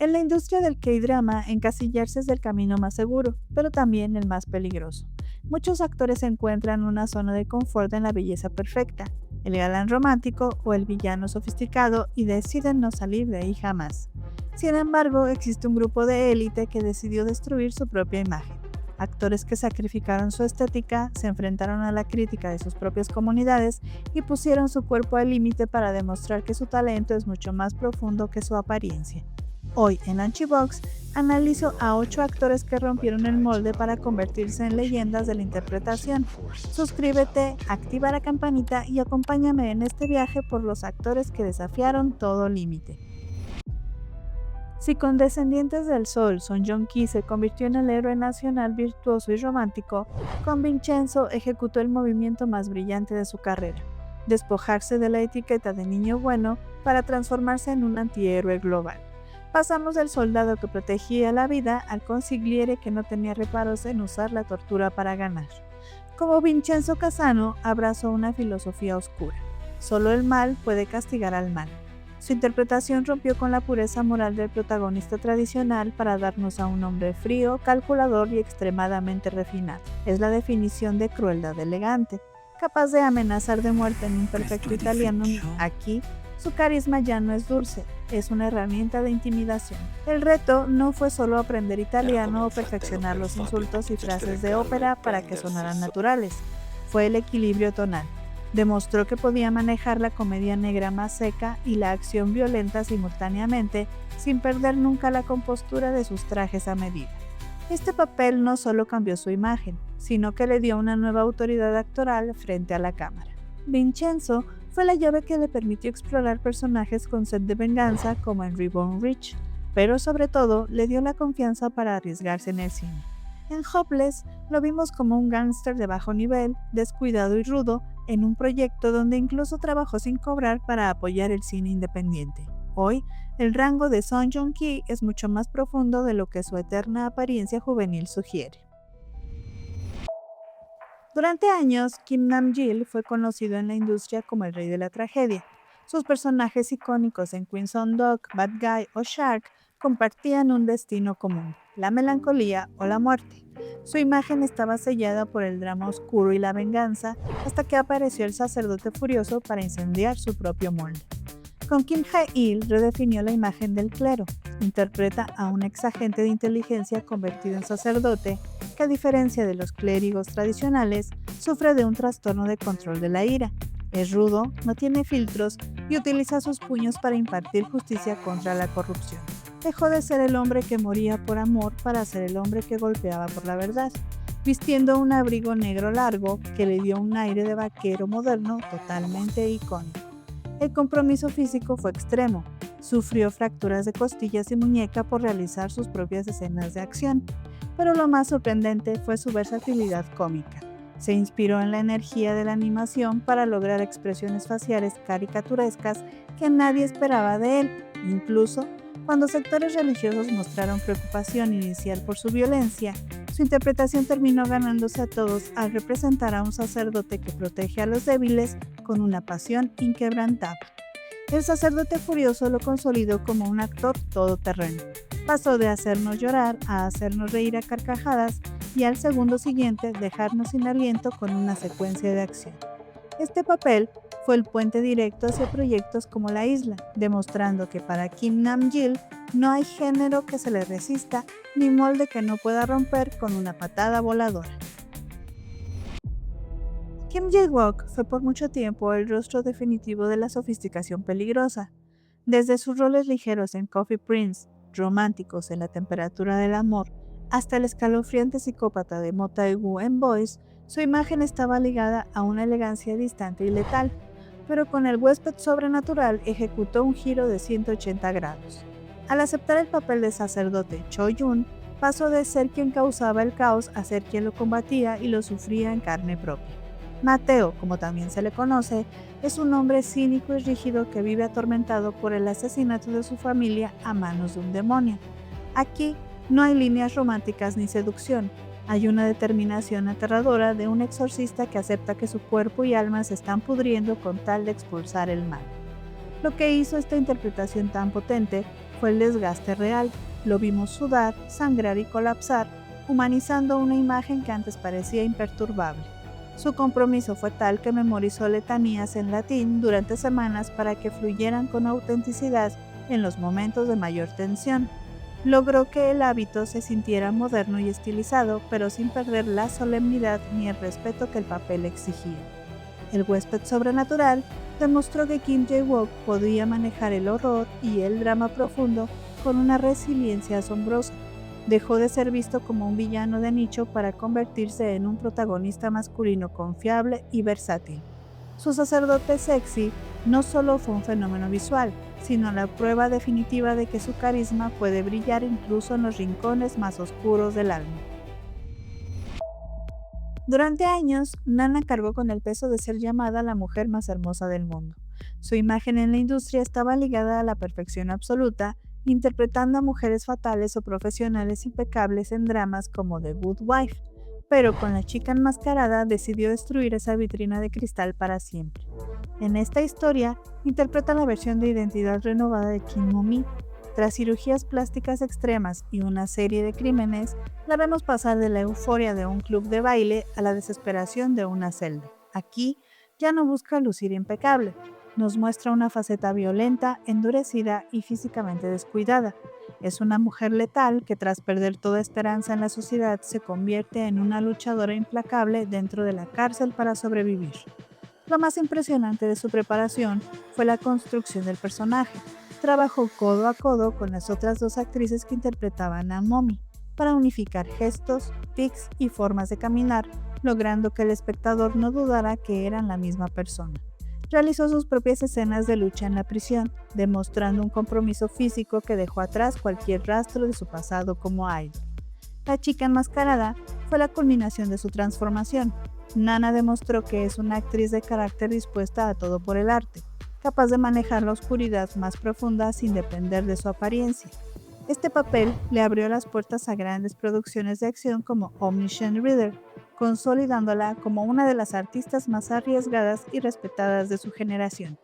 En la industria del K-drama, encasillarse es el camino más seguro, pero también el más peligroso. Muchos actores encuentran una zona de confort en la belleza perfecta, el galán romántico o el villano sofisticado y deciden no salir de ahí jamás. Sin embargo, existe un grupo de élite que decidió destruir su propia imagen. Actores que sacrificaron su estética, se enfrentaron a la crítica de sus propias comunidades y pusieron su cuerpo al límite para demostrar que su talento es mucho más profundo que su apariencia. Hoy en Anchibox analizo a 8 actores que rompieron el molde para convertirse en leyendas de la interpretación. Suscríbete, activa la campanita y acompáñame en este viaje por los actores que desafiaron todo límite. Si con Descendientes del Sol Song Joong-ki se convirtió en el héroe nacional virtuoso y romántico, con Vincenzo ejecutó el movimiento más brillante de su carrera: despojarse de la etiqueta de niño bueno para transformarse en un antihéroe global. Pasamos del soldado que protegía la vida al consigliere que no tenía reparos en usar la tortura para ganar. Como Vincenzo Casano, abrazó una filosofía oscura: solo el mal puede castigar al mal. Su interpretación rompió con la pureza moral del protagonista tradicional para darnos a un hombre frío, calculador y extremadamente refinado. Es la definición de crueldad elegante, capaz de amenazar de muerte en un perfecto italiano. Aquí, su carisma ya no es dulce, es una herramienta de intimidación. El reto no fue solo aprender italiano o perfeccionar los insultos y frases de ópera para que sonaran naturales, fue el equilibrio tonal. Demostró que podía manejar la comedia negra más seca y la acción violenta simultáneamente, sin perder nunca la compostura de sus trajes a medida. Este papel no solo cambió su imagen, sino que le dio una nueva autoridad actoral frente a la cámara. Vincenzo fue la llave que le permitió explorar personajes con sed de venganza como en Reborn Rich, pero sobre todo le dio la confianza para arriesgarse en el cine. En Hopeless lo vimos como un gángster de bajo nivel, descuidado y rudo, en un proyecto donde incluso trabajó sin cobrar para apoyar el cine independiente. Hoy, el rango de Song Joong-ki es mucho más profundo de lo que su eterna apariencia juvenil sugiere. Durante años, Kim Nam-gil fue conocido en la industria como el rey de la tragedia. Sus personajes icónicos en Queen's Dog, Bad Guy o Shark compartían un destino común: la melancolía o la muerte. Su imagen estaba sellada por el drama oscuro y la venganza, hasta que apareció el sacerdote furioso para incendiar su propio molde. Con Kim Hae-il redefinió la imagen del clero. Interpreta a un exagente de inteligencia convertido en sacerdote que, a diferencia de los clérigos tradicionales, sufre de un trastorno de control de la ira. Es rudo, no tiene filtros y utiliza sus puños para impartir justicia contra la corrupción. Dejó de ser el hombre que moría por amor para ser el hombre que golpeaba por la verdad, vistiendo un abrigo negro largo que le dio un aire de vaquero moderno totalmente icónico. El compromiso físico fue extremo. Sufrió fracturas de costillas y muñeca por realizar sus propias escenas de acción, pero lo más sorprendente fue su versatilidad cómica. Se inspiró en la energía de la animación para lograr expresiones faciales caricaturescas que nadie esperaba de él. Incluso cuando sectores religiosos mostraron preocupación inicial por su violencia, su interpretación terminó ganándose a todos al representar a un sacerdote que protege a los débiles con una pasión inquebrantable. El sacerdote furioso lo consolidó como un actor todoterreno. Pasó de hacernos llorar a hacernos reír a carcajadas y al segundo siguiente dejarnos sin aliento con una secuencia de acción. Este papel fue el puente directo hacia proyectos como La Isla, demostrando que para Kim Nam-gil no hay género que se le resista ni molde que no pueda romper con una patada voladora. Kim Jae-wook fue por mucho tiempo el rostro definitivo de la sofisticación peligrosa. Desde sus roles ligeros en Coffee Prince, románticos en La temperatura del amor, hasta el escalofriante psicópata de Mo Tae-woo en Boys, su imagen estaba ligada a una elegancia distante y letal, pero con El huésped sobrenatural ejecutó un giro de 180 grados. Al aceptar el papel de sacerdote Cho-yun, pasó de ser quien causaba el caos a ser quien lo combatía y lo sufría en carne propia. Mateo, como también se le conoce, es un hombre cínico y rígido que vive atormentado por el asesinato de su familia a manos de un demonio. Aquí no hay líneas románticas ni seducción, hay una determinación aterradora de un exorcista que acepta que su cuerpo y alma se están pudriendo con tal de expulsar el mal. Lo que hizo esta interpretación tan potente fue el desgaste real. Lo vimos sudar, sangrar y colapsar, humanizando una imagen que antes parecía imperturbable. Su compromiso fue tal que memorizó letanías en latín durante semanas para que fluyeran con autenticidad en los momentos de mayor tensión. Logró que el hábito se sintiera moderno y estilizado, pero sin perder la solemnidad ni el respeto que el papel exigía. El huésped sobrenatural demostró que Kim Jae-wook podía manejar el horror y el drama profundo con una resiliencia asombrosa. Dejó de ser visto como un villano de nicho para convertirse en un protagonista masculino confiable y versátil. Su sacerdote sexy no solo fue un fenómeno visual, sino la prueba definitiva de que su carisma puede brillar incluso en los rincones más oscuros del alma. Durante años, Nana cargó con el peso de ser llamada la mujer más hermosa del mundo. Su imagen en la industria estaba ligada a la perfección absoluta, interpretando a mujeres fatales o profesionales impecables en dramas como The Good Wife, pero con La chica enmascarada decidió destruir esa vitrina de cristal para siempre. En esta historia, interpreta la versión de identidad renovada de Kim Mo-mi. Tras cirugías plásticas extremas y una serie de crímenes, la vemos pasar de la euforia de un club de baile a la desesperación de una celda. Aquí ya no busca lucir impecable. Nos muestra una faceta violenta, endurecida y físicamente descuidada. Es una mujer letal que tras perder toda esperanza en la sociedad se convierte en una luchadora implacable dentro de la cárcel para sobrevivir. Lo más impresionante de su preparación fue la construcción del personaje. Trabajó codo a codo con las otras dos actrices que interpretaban a Momi para unificar gestos, tics y formas de caminar, logrando que el espectador no dudara que eran la misma persona. Realizó sus propias escenas de lucha en la prisión, demostrando un compromiso físico que dejó atrás cualquier rastro de su pasado como idol. La chica enmascarada fue la culminación de su transformación. Nana demostró que es una actriz de carácter dispuesta a todo por el arte, capaz de manejar la oscuridad más profunda sin depender de su apariencia. Este papel le abrió las puertas a grandes producciones de acción como Omniscient Reader, consolidándola como una de las artistas más arriesgadas y respetadas de su generación.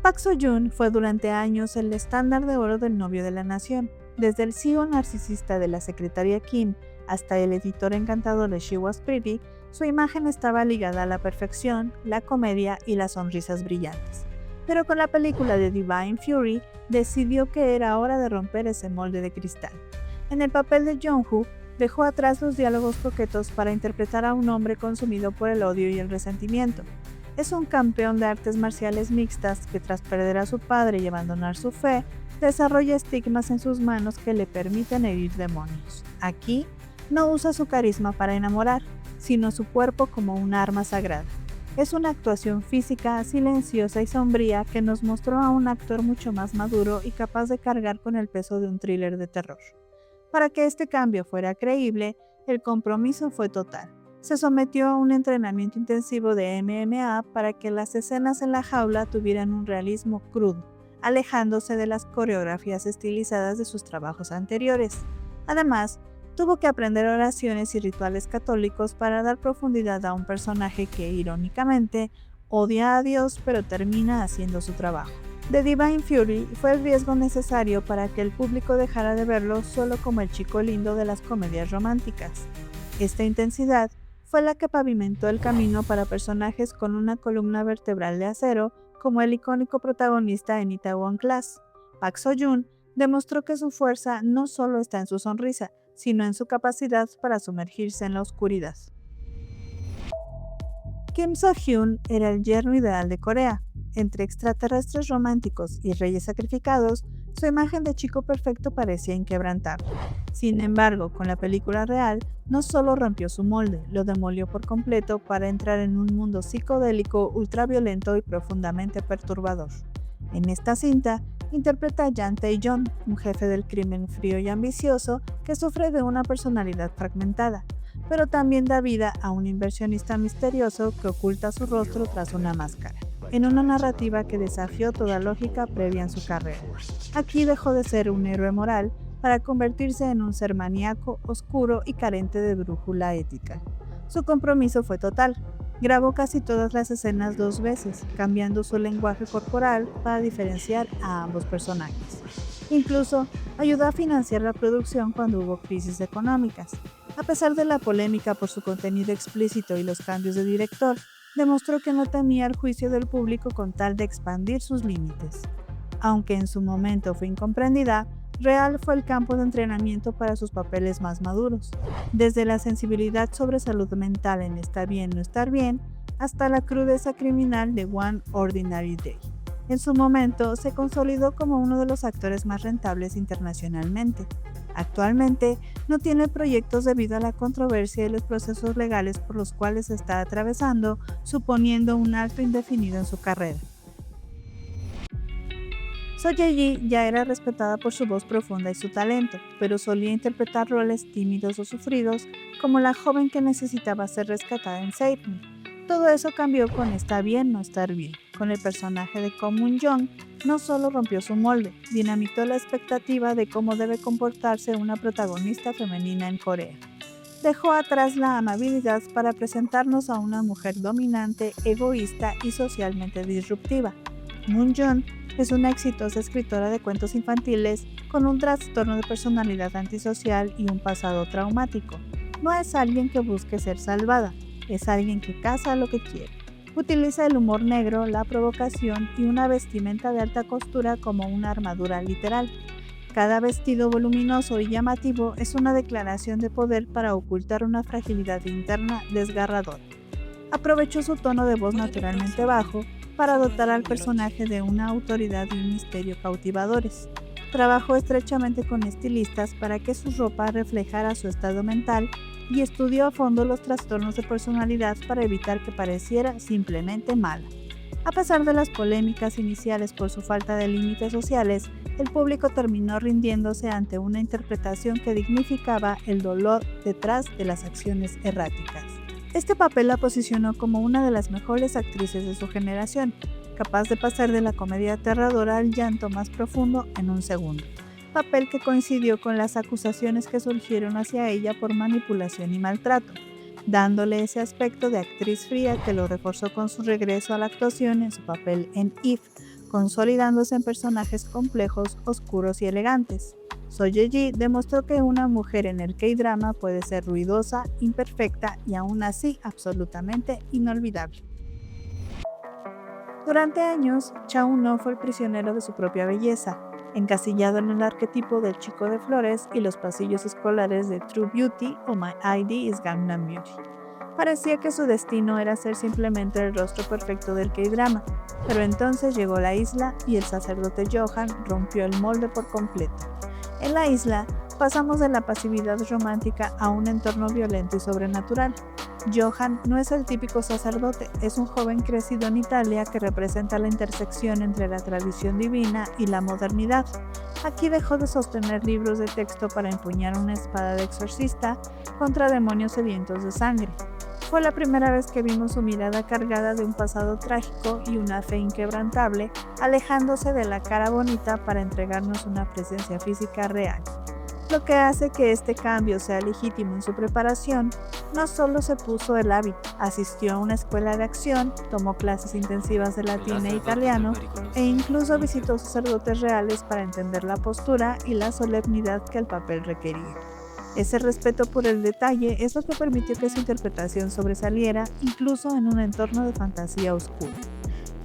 Park Seo-joon fue durante años el estándar de oro del novio de la nación. Desde el CEO narcisista de la secretaria Kim hasta el editor encantador de She Was Pretty, su imagen estaba ligada a la perfección, la comedia y las sonrisas brillantes. Pero con la película de Divine Fury, decidió que era hora de romper ese molde de cristal. En el papel de Jong-woo, dejó atrás los diálogos coquetos para interpretar a un hombre consumido por el odio y el resentimiento. Es un campeón de artes marciales mixtas que tras perder a su padre y abandonar su fe, desarrolla estigmas en sus manos que le permiten herir demonios. Aquí, no usa su carisma para enamorar, sino su cuerpo como un arma sagrada. Es una actuación física, silenciosa y sombría que nos mostró a un actor mucho más maduro y capaz de cargar con el peso de un thriller de terror. Para que este cambio fuera creíble, el compromiso fue total. Se sometió a un entrenamiento intensivo de MMA para que las escenas en la jaula tuvieran un realismo crudo, alejándose de las coreografías estilizadas de sus trabajos anteriores. Además, tuvo que aprender oraciones y rituales católicos para dar profundidad a un personaje que, irónicamente, odia a Dios pero termina haciendo su trabajo. The Divine Fury fue el riesgo necesario para que el público dejara de verlo solo como el chico lindo de las comedias románticas. Esta intensidad fue la que pavimentó el camino para personajes con una columna vertebral de acero, como el icónico protagonista en Itaewon Class. Park Seo-joon demostró que su fuerza no solo está en su sonrisa, sino en su capacidad para sumergirse en la oscuridad. Kim So-hyun era el yerno ideal de Corea. Entre extraterrestres románticos y reyes sacrificados, su imagen de chico perfecto parecía inquebrantable. Sin embargo, con la película real, no solo rompió su molde, lo demolió por completo para entrar en un mundo psicodélico, ultraviolento y profundamente perturbador. En esta cinta, interpreta a Jang Tae-yeon, un jefe del crimen frío y ambicioso que sufre de una personalidad fragmentada, pero también da vida a un inversionista misterioso que oculta su rostro tras una máscara, en una narrativa que desafió toda lógica previa en su carrera. Aquí dejó de ser un héroe moral para convertirse en un ser maníaco, oscuro y carente de brújula ética. Su compromiso fue total. Grabó casi todas las escenas 2 veces, cambiando su lenguaje corporal para diferenciar a ambos personajes. Incluso ayudó a financiar la producción cuando hubo crisis económicas. A pesar de la polémica por su contenido explícito y los cambios de director, demostró que no temía el juicio del público con tal de expandir sus límites. Aunque en su momento fue incomprendida, real fue el campo de entrenamiento para sus papeles más maduros, desde la sensibilidad sobre salud mental en Estar bien, no estar bien, hasta la crudeza criminal de One Ordinary Day. En su momento, se consolidó como uno de los actores más rentables internacionalmente. Actualmente, no tiene proyectos debido a la controversia y los procesos legales por los cuales está atravesando, suponiendo un alto indefinido en su carrera. So Ye-ji ya era respetada por su voz profunda y su talento, pero solía interpretar roles tímidos o sufridos, como la joven que necesitaba ser rescatada en Save Me. Todo eso cambió con Está bien, no estar bien. Con el personaje de Ko Mun-jong, no solo rompió su molde, dinamitó la expectativa de cómo debe comportarse una protagonista femenina en Corea. Dejó atrás la amabilidad para presentarnos a una mujer dominante, egoísta y socialmente disruptiva. Moon-jung es una exitosa escritora de cuentos infantiles con un trastorno de personalidad antisocial y un pasado traumático. No es alguien que busque ser salvada, es alguien que caza lo que quiere. Utiliza el humor negro, la provocación y una vestimenta de alta costura como una armadura literal. Cada vestido voluminoso y llamativo es una declaración de poder para ocultar una fragilidad interna desgarradora. Aprovechó su tono de voz naturalmente bajo para dotar al personaje de una autoridad y un misterio cautivadores. Trabajó estrechamente con estilistas para que su ropa reflejara su estado mental y estudió a fondo los trastornos de personalidad para evitar que pareciera simplemente mala. A pesar de las polémicas iniciales por su falta de límites sociales, el público terminó rindiéndose ante una interpretación que dignificaba el dolor detrás de las acciones erráticas. Este papel la posicionó como una de las mejores actrices de su generación, capaz de pasar de la comedia aterradora al llanto más profundo en un segundo, papel que coincidió con las acusaciones que surgieron hacia ella por manipulación y maltrato, dándole ese aspecto de actriz fría que lo reforzó con su regreso a la actuación en su papel en If, consolidándose en personajes complejos, oscuros y elegantes. So Ye-ji demostró que una mujer en el K-drama puede ser ruidosa, imperfecta y aún así absolutamente inolvidable. Durante años, Cha Eun-no fue el prisionero de su propia belleza, encasillado en el arquetipo del chico de flores y los pasillos escolares de True Beauty o My ID is Gangnam Beauty. Parecía que su destino era ser simplemente el rostro perfecto del K-drama, pero entonces llegó la isla y el sacerdote Johan rompió el molde por completo. En la isla, pasamos de la pasividad romántica a un entorno violento y sobrenatural. Johan no es el típico sacerdote, es un joven crecido en Italia que representa la intersección entre la tradición divina y la modernidad. Aquí dejó de sostener libros de texto para empuñar una espada de exorcista contra demonios sedientos de sangre. Fue la primera vez que vimos su mirada cargada de un pasado trágico y una fe inquebrantable, alejándose de la cara bonita para entregarnos una presencia física real. Lo que hace que este cambio sea legítimo en su preparación, no solo se puso el hábito, asistió a una escuela de acción, tomó clases intensivas de latín e italiano e incluso visitó sacerdotes reales para entender la postura y la solemnidad que el papel requería. Ese respeto por el detalle es lo que permitió que su interpretación sobresaliera incluso en un entorno de fantasía oscura.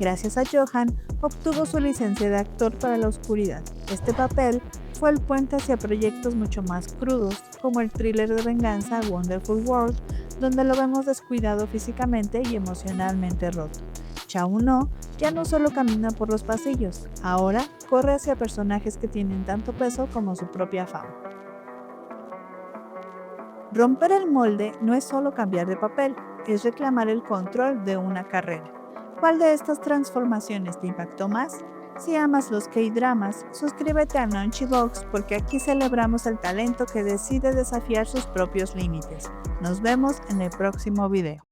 Gracias a Johan, obtuvo su licencia de actor para la oscuridad. Este papel fue el puente hacia proyectos mucho más crudos, como el thriller de venganza Wonderful World, donde lo vemos descuidado físicamente y emocionalmente roto. Cha Eun-no ya no solo camina por los pasillos, ahora corre hacia personajes que tienen tanto peso como su propia fama. Romper el molde no es solo cambiar de papel, es reclamar el control de una carrera. ¿Cuál de estas transformaciones te impactó más? Si amas los K-dramas, suscríbete a Nonchi Box porque aquí celebramos el talento que decide desafiar sus propios límites. Nos vemos en el próximo video.